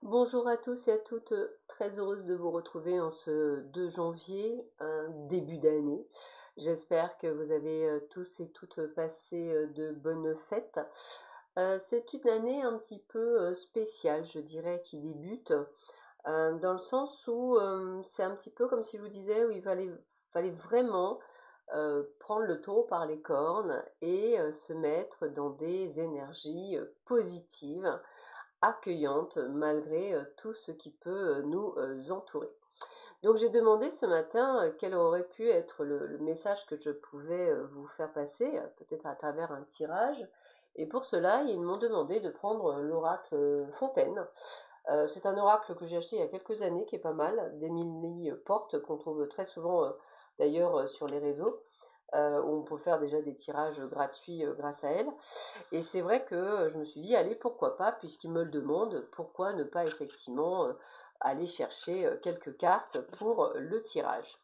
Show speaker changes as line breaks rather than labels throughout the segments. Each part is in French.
Bonjour à tous et à toutes, très heureuse de vous retrouver en ce 2 janvier, un début d'année. J'espère que vous avez tous et toutes passé de bonnes fêtes. C'est une année un petit peu spéciale, je dirais, qui débute, dans le sens où c'est un petit peu comme si je vous disais, où fallait vraiment prendre le taureau par les cornes et se mettre dans des énergies positives accueillante malgré tout ce qui peut nous entourer. Donc j'ai demandé ce matin quel aurait pu être le message que je pouvais vous faire passer, peut-être à travers un tirage. Et pour cela, ils m'ont demandé de prendre l'oracle Fontaine. C'est un oracle que j'ai acheté il y a quelques années, qui est pas mal, d'Émilie Porte, qu'on trouve très souvent d'ailleurs sur les réseaux, où on peut faire déjà des tirages gratuits grâce à elle. Et c'est vrai que je me suis dit, allez, pourquoi pas, puisqu'ils me le demandent, pourquoi ne pas effectivement aller chercher quelques cartes pour le tirage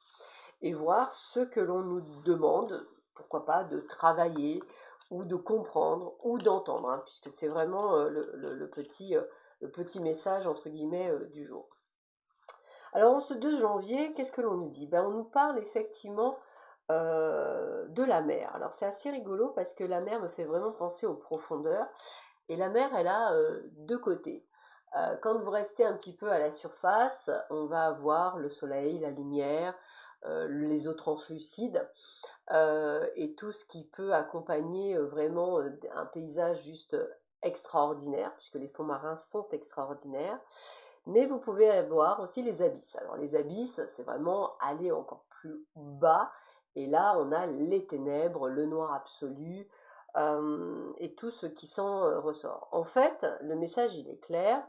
et voir ce que l'on nous demande, pourquoi pas, de travailler ou de comprendre ou d'entendre, hein, puisque c'est vraiment le petit message entre guillemets du jour. Alors en ce 2 janvier, qu'est-ce que l'on nous dit? On nous parle effectivement de la mer. Alors c'est assez rigolo parce que la mer me fait vraiment penser aux profondeurs. Et la mer, elle a deux côtés. Quand vous restez un petit peu à la surface, on va avoir le soleil, la lumière, les eaux translucides et tout ce qui peut accompagner vraiment un paysage juste extraordinaire, puisque les fonds marins sont extraordinaires. Mais vous pouvez avoir aussi les abysses. Alors les abysses, c'est vraiment aller encore plus bas. Et là, on a les ténèbres, le noir absolu et tout ce qui s'en ressort. En fait, le message, il est clair.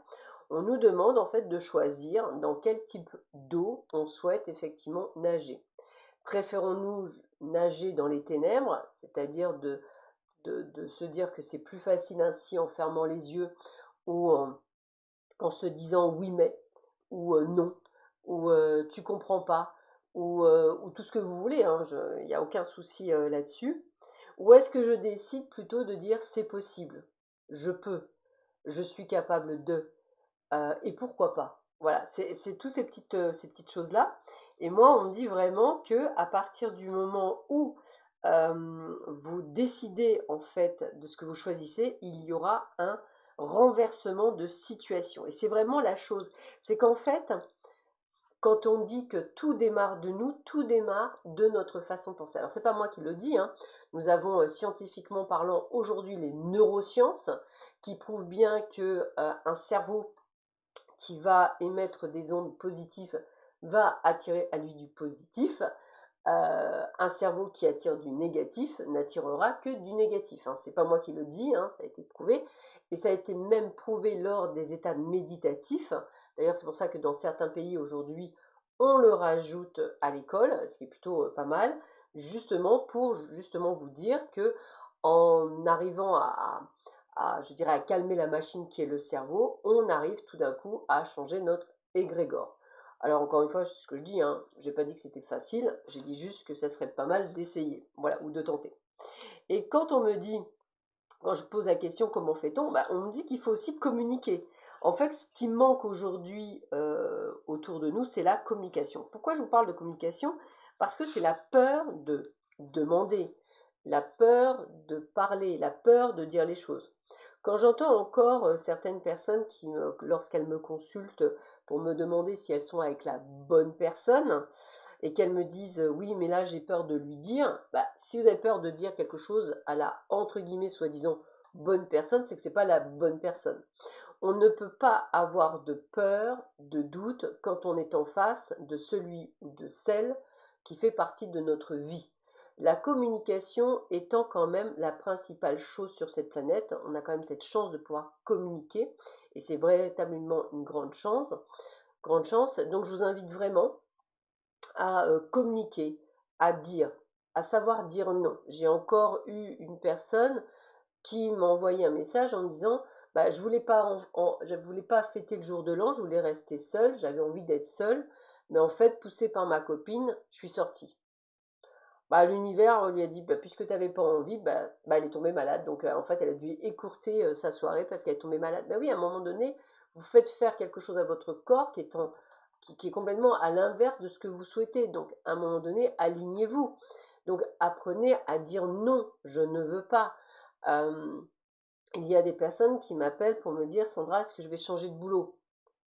On nous demande en fait de choisir dans quel type d'eau on souhaite effectivement nager. Préférons-nous nager dans les ténèbres, c'est-à-dire de se dire que c'est plus facile ainsi en fermant les yeux ou en se disant oui mais, ou non, ou tu comprends pas, ou tout ce que vous voulez, hein, il n'y a aucun souci là-dessus. Ou est-ce que je décide plutôt de dire c'est possible, je peux, je suis capable de, et pourquoi pas. Voilà, c'est toutes ces petites choses-là. Et moi, on me dit vraiment que à partir du moment où vous décidez en fait de ce que vous choisissez, il y aura un renversement de situation. Et c'est vraiment la chose. C'est qu'en fait, quand on dit que tout démarre de nous, tout démarre de notre façon de penser. Alors c'est pas moi qui le dis, hein. Nous avons scientifiquement parlant aujourd'hui les neurosciences qui prouvent bien que un cerveau qui va émettre des ondes positives va attirer à lui du positif. Un cerveau qui attire du négatif n'attirera que du négatif, hein. C'est pas moi qui le dis, hein, ça a été prouvé. Et ça a été même prouvé lors des états méditatifs. D'ailleurs, c'est pour ça que dans certains pays aujourd'hui, on le rajoute à l'école, ce qui est plutôt pas mal, justement pour justement vous dire que en arrivant je dirais, à calmer la machine qui est le cerveau, on arrive tout d'un coup à changer notre égrégore. Alors encore une fois, c'est ce que je dis, hein, j'ai pas dit que c'était facile, j'ai dit juste que ça serait pas mal d'essayer, voilà, ou de tenter. Et quand on me dit, quand je pose la question comment fait-on, on me dit qu'il faut aussi communiquer. En fait, ce qui manque aujourd'hui autour de nous, c'est la communication. Pourquoi je vous parle de communication? Parce que c'est la peur de demander, la peur de parler, la peur de dire les choses. Quand j'entends encore certaines personnes lorsqu'elles me consultent pour me demander si elles sont avec la bonne personne, et qu'elles me disent oui mais là j'ai peur de lui dire, si vous avez peur de dire quelque chose à la entre guillemets soi-disant bonne personne, c'est que c'est pas la bonne personne. On ne peut pas avoir de peur, de doute quand on est en face de celui ou de celle qui fait partie de notre vie. La communication étant quand même la principale chose sur cette planète, on a quand même cette chance de pouvoir communiquer et c'est véritablement une grande chance. Grande chance. Donc je vous invite vraiment à communiquer, à dire, à savoir dire non. J'ai encore eu une personne qui m'a envoyé un message en me disant je voulais pas je voulais pas fêter le jour de l'an, je voulais rester seule, j'avais envie d'être seule, mais en fait poussée par ma copine, je suis sortie. L'univers lui a dit puisque tu n'avais pas envie, elle est tombée malade, donc en fait elle a dû écourter sa soirée parce qu'elle est tombée malade. Oui, à un moment donné, Vous faites faire quelque chose à votre corps qui est complètement à l'inverse de ce que vous souhaitez. Donc, à un moment donné, alignez-vous. Donc, apprenez à dire non, je ne veux pas. Euh, il y a des personnes qui m'appellent pour me dire, Sandra, est-ce que je vais changer de boulot?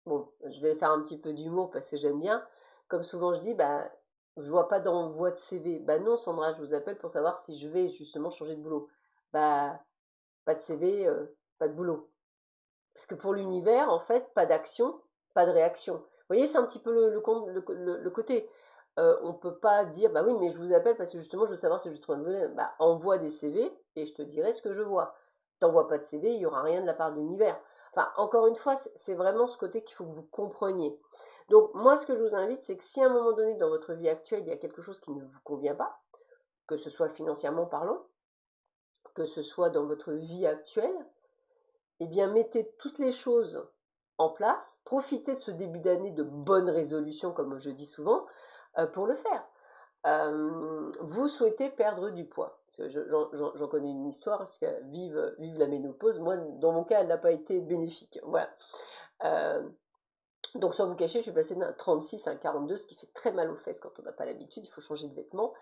Bon, je vais faire un petit peu d'humour parce que j'aime bien. Comme souvent je dis, bah, je vois pas d'envoi de CV. Bah non, Sandra, je vous appelle pour savoir si je vais justement changer de boulot. Bah, pas de CV, pas de boulot. Parce que pour l'univers, en fait, pas d'action, pas de réaction. Vous voyez, c'est un petit peu le côté. On peut pas dire, bah oui, mais je vous appelle parce que justement, je veux savoir si je trouve un boulot. Bah, envoie des CV et je te dirai ce que je vois. T'envoies pas de CV, il y aura rien de la part de l'univers. Enfin, encore une fois, c'est vraiment ce côté qu'il faut que vous compreniez. Donc, moi, ce que je vous invite, c'est que si à un moment donné, dans votre vie actuelle, il y a quelque chose qui ne vous convient pas, que ce soit financièrement parlant, que ce soit dans votre vie actuelle, eh bien, mettez toutes les choses en place, profitez de ce début d'année de bonnes résolutions, comme je dis souvent, pour le faire. Vous souhaitez perdre du poids. Parce que j'en connais une histoire, parce que vive la ménopause, moi, dans mon cas, elle n'a pas été bénéfique. Voilà. Euh, donc, sans vous cacher, je suis passée d'un 36 à un 42, ce qui fait très mal aux fesses quand on n'a pas l'habitude, il faut changer de vêtements.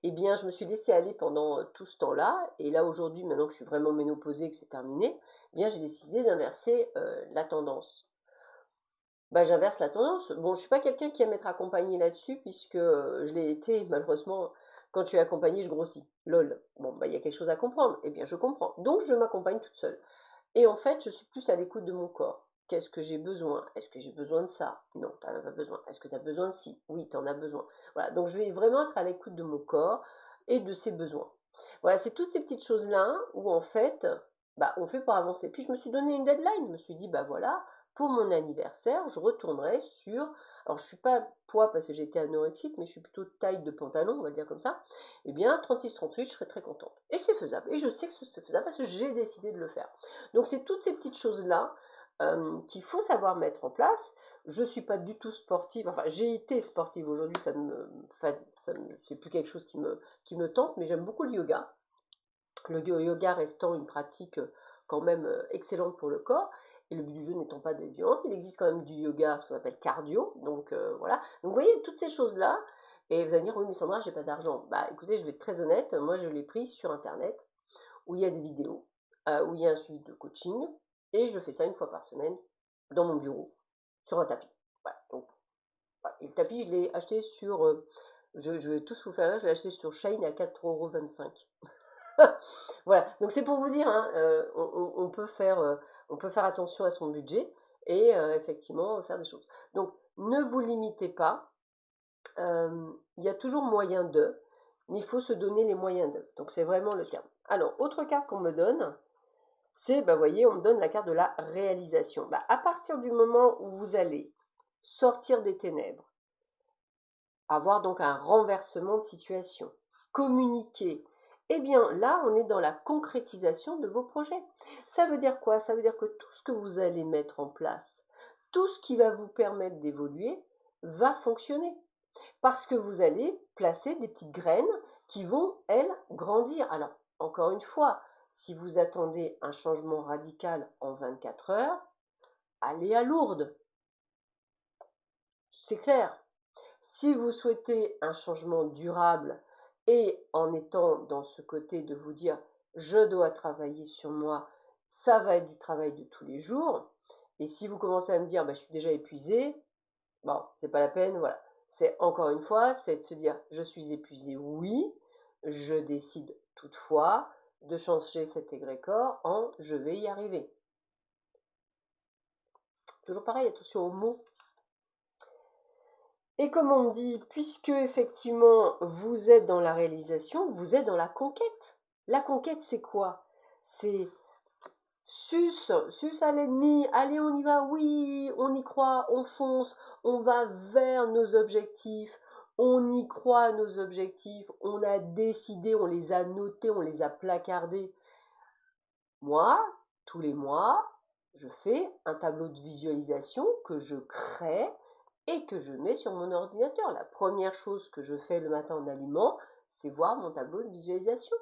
Eh bien, je me suis laissée aller pendant tout ce temps-là. Et là, aujourd'hui, maintenant que je suis vraiment ménopausée, que c'est terminé, eh bien, j'ai décidé d'inverser la tendance. Bah, j'inverse la tendance. Bon, je suis pas quelqu'un qui aime être accompagné là-dessus, puisque je l'ai été, malheureusement, quand je suis accompagnée, je grossis. Lol. Bon, bah, il y a quelque chose à comprendre. Eh bien, je comprends. Donc, je m'accompagne toute seule. Et en fait, je suis plus à l'écoute de mon corps. Qu'est-ce que j'ai besoin? Est-ce que j'ai besoin de ça? Non, tu n'en as pas besoin. Est-ce que tu as besoin de ci? Oui, tu en as besoin. Voilà, donc je vais vraiment être à l'écoute de mon corps et de ses besoins. Voilà, c'est toutes ces petites choses-là où en fait, bah, on fait pour avancer. Puis je me suis donné une deadline. Je me suis dit, bah voilà, pour mon anniversaire, je retournerai sur. Alors, je suis pas poids parce que j'étais anorexique, mais je suis plutôt taille de pantalon, on va dire comme ça. Eh bien, 36-38, je serais très contente. Et c'est faisable. Et je sais que c'est faisable parce que j'ai décidé de le faire. Donc, c'est toutes ces petites choses-là qu'il faut savoir mettre en place. Je ne suis pas du tout sportive. Enfin, j'ai été sportive aujourd'hui, c'est plus quelque chose qui me tente, mais j'aime beaucoup le yoga. Le yoga restant une pratique quand même excellente pour le corps. Et le but du jeu n'étant pas d'être violente, il existe quand même du yoga, ce qu'on appelle cardio. Donc voilà. Donc vous voyez, toutes ces choses-là. Et vous allez me dire, oui, mais Sandra, j'ai pas d'argent. Bah écoutez, je vais être très honnête. Moi, je l'ai pris sur Internet, où il y a des vidéos, où il y a un suivi de coaching. Et je fais ça une fois par semaine, dans mon bureau, sur un tapis. Voilà. Donc, voilà. Et le tapis, je l'ai acheté sur. Je vais tous vous faire rire, je l'ai acheté sur Shine à 4,25 €. Voilà, donc c'est pour vous dire, hein, on peut faire attention à son budget et effectivement faire des choses. Donc ne vous limitez pas, il y a toujours moyen de, mais il faut se donner les moyens de. Donc c'est vraiment le terme. Alors, autre carte qu'on me donne, c'est, bah, vous voyez, on me donne la carte de la réalisation. Bah, à partir du moment où vous allez sortir des ténèbres, avoir donc un renversement de situation, communiquer, eh bien là, on est dans la concrétisation de vos projets. Ça veut dire quoi? Ça veut dire que tout ce que vous allez mettre en place, tout ce qui va vous permettre d'évoluer, va fonctionner. Parce que vous allez placer des petites graines qui vont, elles, grandir. Alors, encore une fois, si vous attendez un changement radical en 24 heures, allez à Lourdes. C'est clair. Si vous souhaitez un changement durable et en étant dans ce côté de vous dire je dois travailler sur moi, ça va être du travail de tous les jours. Et si vous commencez à me dire bah, je suis déjà épuisé, bon, c'est pas la peine, voilà. C'est encore une fois, c'est de se dire je suis épuisé, oui, je décide toutefois de changer cet égrégore en je vais y arriver. Toujours pareil, attention aux mots. Et comme on dit, puisque effectivement vous êtes dans la réalisation, vous êtes dans la conquête. La conquête, c'est quoi? C'est sus à l'ennemi, allez on y va, oui, on y croit, on fonce, on va vers nos objectifs, on y croit à nos objectifs, on a décidé, on les a notés, on les a placardés. Moi, tous les mois, je fais un tableau de visualisation que je crée et que je mets sur mon ordinateur. La première chose que je fais le matin en allumant, c'est voir mon tableau de visualisation.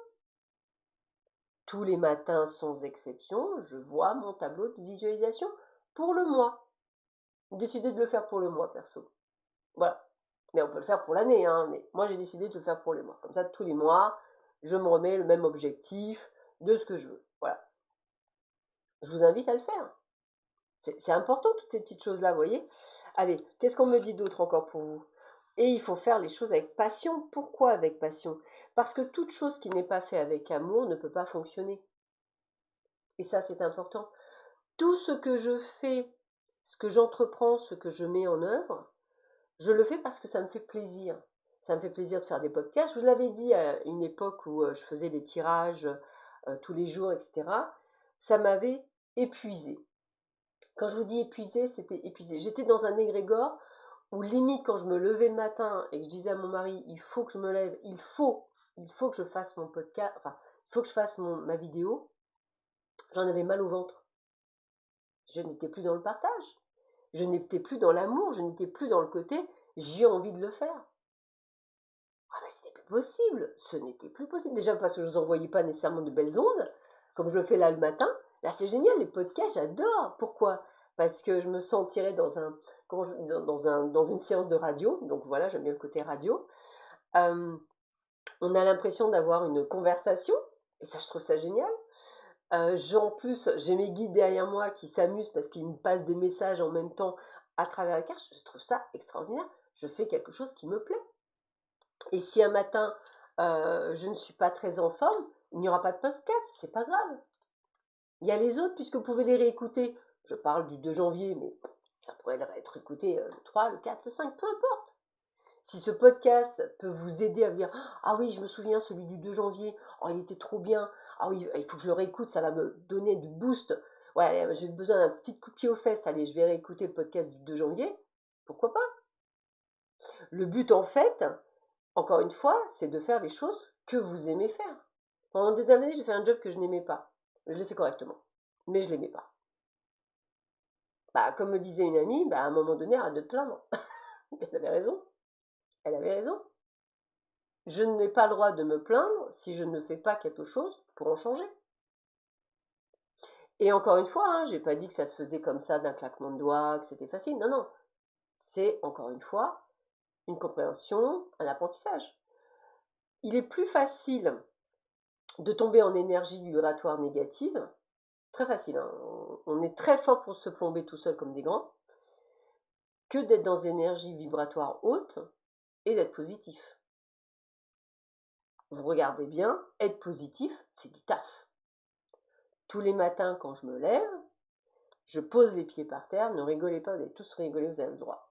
Tous les matins, sans exception, je vois mon tableau de visualisation. pour le mois. Décidé de le faire pour le mois, perso. Voilà. Mais on peut le faire pour l'année, hein, mais moi j'ai décidé de le faire pour les mois. Comme ça, tous les mois, je me remets le même objectif de ce que je veux. Voilà. Je vous invite à le faire. C'est important, toutes ces petites choses-là, vous voyez. Allez, qu'est-ce qu'on me dit d'autre encore pour vous? Et il faut faire les choses avec passion. Pourquoi avec passion? Parce que toute chose qui n'est pas faite avec amour ne peut pas fonctionner. Et ça, c'est important. Tout ce que je fais, ce que j'entreprends, ce que je mets en œuvre, je le fais parce que ça me fait plaisir. Ça me fait plaisir de faire des podcasts. Je vous l'avais dit à une époque où je faisais des tirages tous les jours, etc. Ça m'avait épuisé. Quand je vous dis épuisé, c'était épuisé. J'étais dans un égrégore où limite quand je me levais le matin et que je disais à mon mari, il faut que je me lève, il faut que je fasse mon podcast, enfin, il faut que je fasse ma vidéo, j'en avais mal au ventre. Je n'étais plus dans le partage. Je n'étais plus dans l'amour, je n'étais plus dans le côté j'ai envie de le faire. Ah mais c'était plus possible, ce n'était plus possible. Déjà parce que je ne vous envoyais pas nécessairement de belles ondes, comme je le fais là le matin. Là c'est génial, les podcasts, j'adore. Pourquoi? Parce que je me sentirais dans une séance de radio, donc voilà, j'aime bien le côté radio. On a l'impression d'avoir une conversation, et ça je trouve ça génial. En plus, j'ai mes guides derrière moi qui s'amusent parce qu'ils me passent des messages en même temps à travers la carte. Je trouve ça extraordinaire. Je fais quelque chose qui me plaît. Et si un matin, je ne suis pas très en forme, il n'y aura pas de podcast, c'est pas grave. Il y a les autres, puisque vous pouvez les réécouter. Je parle du 2 janvier, mais ça pourrait être écouté le 3, le 4, le 5, peu importe. Si ce podcast peut vous aider à vous dire ah oui, je me souviens, celui du 2 janvier, oh, il était trop bien. Ah oui, il faut que je le réécoute, ça va me donner du boost. Ouais, j'ai besoin d'un petit coup de pied aux fesses. Allez, je vais réécouter le podcast du 2 janvier. Pourquoi pas? Le but, en fait, encore une fois, c'est de faire les choses que vous aimez faire. Pendant des années, j'ai fait un job que je n'aimais pas. Je l'ai fait correctement, mais je l'aimais pas. Bah, comme me disait une amie, bah, à un moment donné, arrête de te plaindre. Elle avait raison. Elle avait raison. Je n'ai pas le droit de me plaindre si je ne fais pas quelque chose pour en changer. Et encore une fois, hein, j'ai pas dit que ça se faisait comme ça d'un claquement de doigts, que c'était facile. Non, non. C'est encore une fois une compréhension, un apprentissage. Il est plus facile de tomber en énergie vibratoire négative. Très facile, hein. On est très fort pour se plomber tout seul comme des grands, que d'être dans énergie vibratoire haute et d'être positif. Vous regardez bien, être positif, c'est du taf. Tous les matins quand je me lève, je pose les pieds par terre, ne rigolez pas, vous allez tous rigoler, vous avez le droit.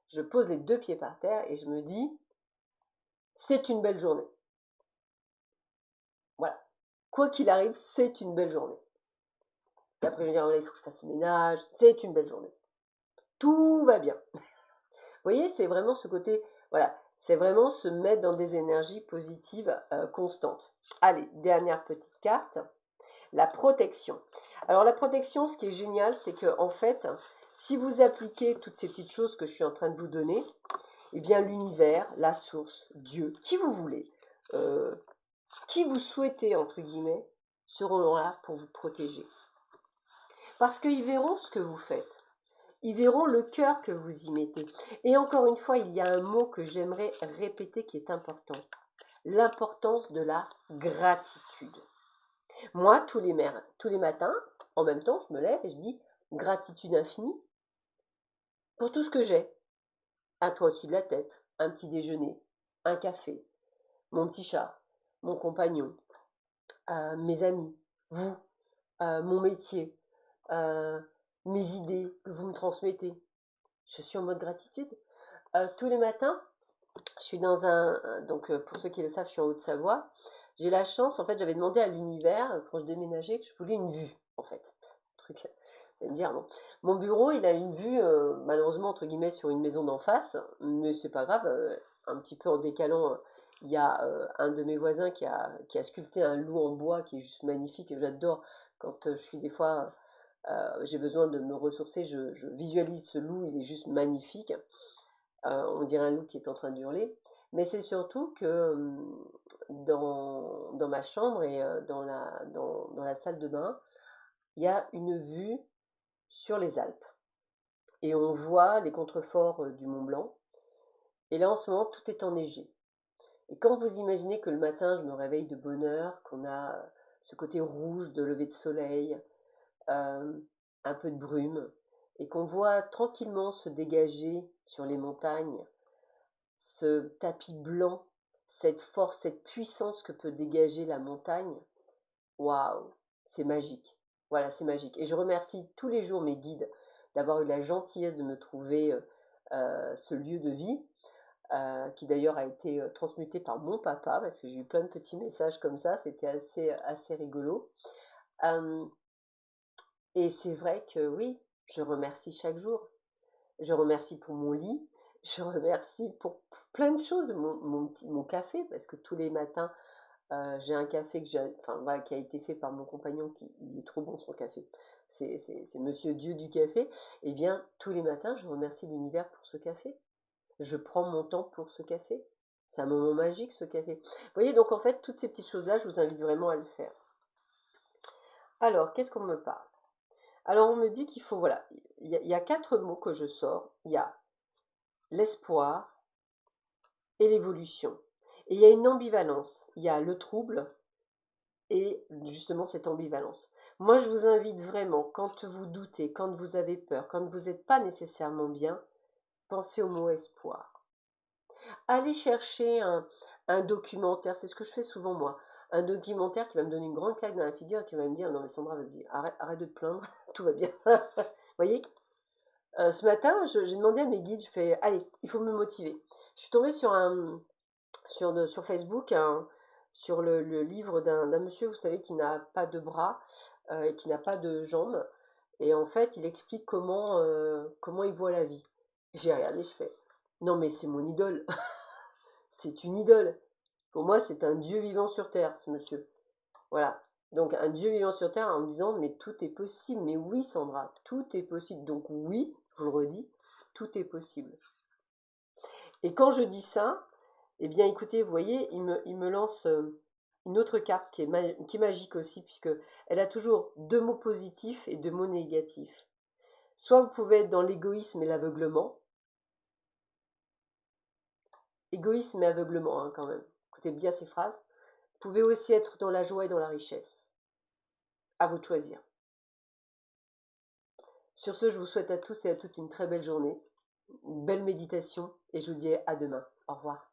Je pose les 2 pieds par terre et je me dis, c'est une belle journée. Voilà. Quoi qu'il arrive, c'est une belle journée. Et après, je me dis, oh là, il faut que je fasse le ménage, c'est une belle journée. Tout va bien. Vous voyez, c'est vraiment ce côté, voilà, c'est vraiment se mettre dans des énergies positives constantes. Allez, dernière petite carte, la protection. Alors la protection, ce qui est génial, c'est que en fait, si vous appliquez toutes ces petites choses que je suis en train de vous donner, eh bien l'univers, la source, Dieu, qui vous voulez, qui vous souhaitez, entre guillemets, seront là pour vous protéger. Parce qu'ils verront ce que vous faites. Ils verront le cœur que vous y mettez. Et encore une fois, il y a un mot que j'aimerais répéter qui est important. L'importance de la gratitude. Moi, tous les matins, en même temps, je me lève et je dis gratitude infinie pour tout ce que j'ai. Un toit au-dessus de la tête, un petit déjeuner, un café, mon petit chat, mon compagnon, mes amis, vous, mon métier, euh, mes idées que vous me transmettez. Je suis en mode gratitude. Tous les matins, je suis dans donc pour ceux qui le savent, je suis en Haute-Savoie. J'ai la chance, en fait, j'avais demandé à l'univers, quand je déménageais, que je voulais une vue, en fait. Truc, vous allez me dire, bon. Mon bureau, il a une vue, malheureusement, entre guillemets, sur une maison d'en face, mais c'est pas grave, un petit peu en décalant. Il y a un de mes voisins qui a sculpté un loup en bois qui est juste magnifique, et j'adore quand je suis des fois, j'ai besoin de me ressourcer, je visualise ce loup, il est juste magnifique. On dirait un loup qui est en train d'hurler. Mais c'est surtout que dans ma chambre et dans la salle de bain, il y a une vue sur les Alpes. et on voit les contreforts du Mont Blanc. Et là, en ce moment, tout est enneigé. Et quand vous imaginez que le matin, je me réveille de bonne heure, qu'on a ce côté rouge de lever de soleil, euh, un peu de brume, et qu'on voit tranquillement se dégager sur les montagnes ce tapis blanc, cette force, cette puissance que peut dégager la montagne, waouh, c'est magique. Voilà, c'est magique. Et je remercie tous les jours mes guides d'avoir eu la gentillesse de me trouver ce lieu de vie, qui d'ailleurs a été transmuté par mon papa, parce que j'ai eu plein de petits messages comme ça, c'était assez rigolo. Euh, et c'est vrai que oui, je remercie chaque jour. Je remercie pour mon lit, je remercie pour plein de choses, mon café, parce que tous les matins, j'ai un café enfin, voilà, qui a été fait par mon compagnon, il est trop bon son café. C'est Monsieur Dieu du café. Eh bien, tous les matins, je remercie l'univers pour ce café. Je prends mon temps pour ce café. C'est un moment magique, ce café. Vous voyez, donc en fait, toutes ces petites choses-là, je vous invite vraiment à le faire. Alors, qu'est-ce qu'on me parle? Alors, on me dit qu'il faut, voilà, il y a 4 mots que je sors. Il y a l'espoir et l'évolution. Et il y a une ambivalence. Il y a le trouble et justement cette ambivalence. Moi, je vous invite vraiment, quand vous doutez, quand vous avez peur, quand vous n'êtes pas nécessairement bien, pensez au mot espoir. Allez chercher un documentaire, c'est ce que je fais souvent moi, un documentaire qui va me donner une grande claque dans la figure et qui va me dire non mais Sandra, vas-y, arrête de te plaindre, tout va bien. Vous voyez, ce matin, j'ai demandé à mes guides, je fais allez, il faut me motiver. Je suis tombée sur Facebook, sur le livre d'un monsieur, vous savez, qui n'a pas de bras et qui n'a pas de jambes. Et en fait, il explique comment il voit la vie. J'ai regardé, je fais, non mais c'est mon idole, c'est une idole. Pour moi, c'est un dieu vivant sur Terre, ce monsieur. Voilà. Donc un dieu vivant sur Terre en me disant, mais tout est possible. Mais oui, Sandra, tout est possible. Donc oui, je vous le redis, tout est possible. Et quand je dis ça, eh bien écoutez, vous voyez, il me lance une autre carte qui est magique aussi, puisque elle a toujours 2 mots positifs et 2 mots négatifs. Soit vous pouvez être dans l'égoïsme et l'aveuglement. Égoïsme et aveuglement, hein, quand même. Écoutez bien ces phrases. Vous pouvez aussi être dans la joie et dans la richesse. À vous de choisir. Sur ce, je vous souhaite à tous et à toutes une très belle journée, une belle méditation, et je vous dis à demain. Au revoir.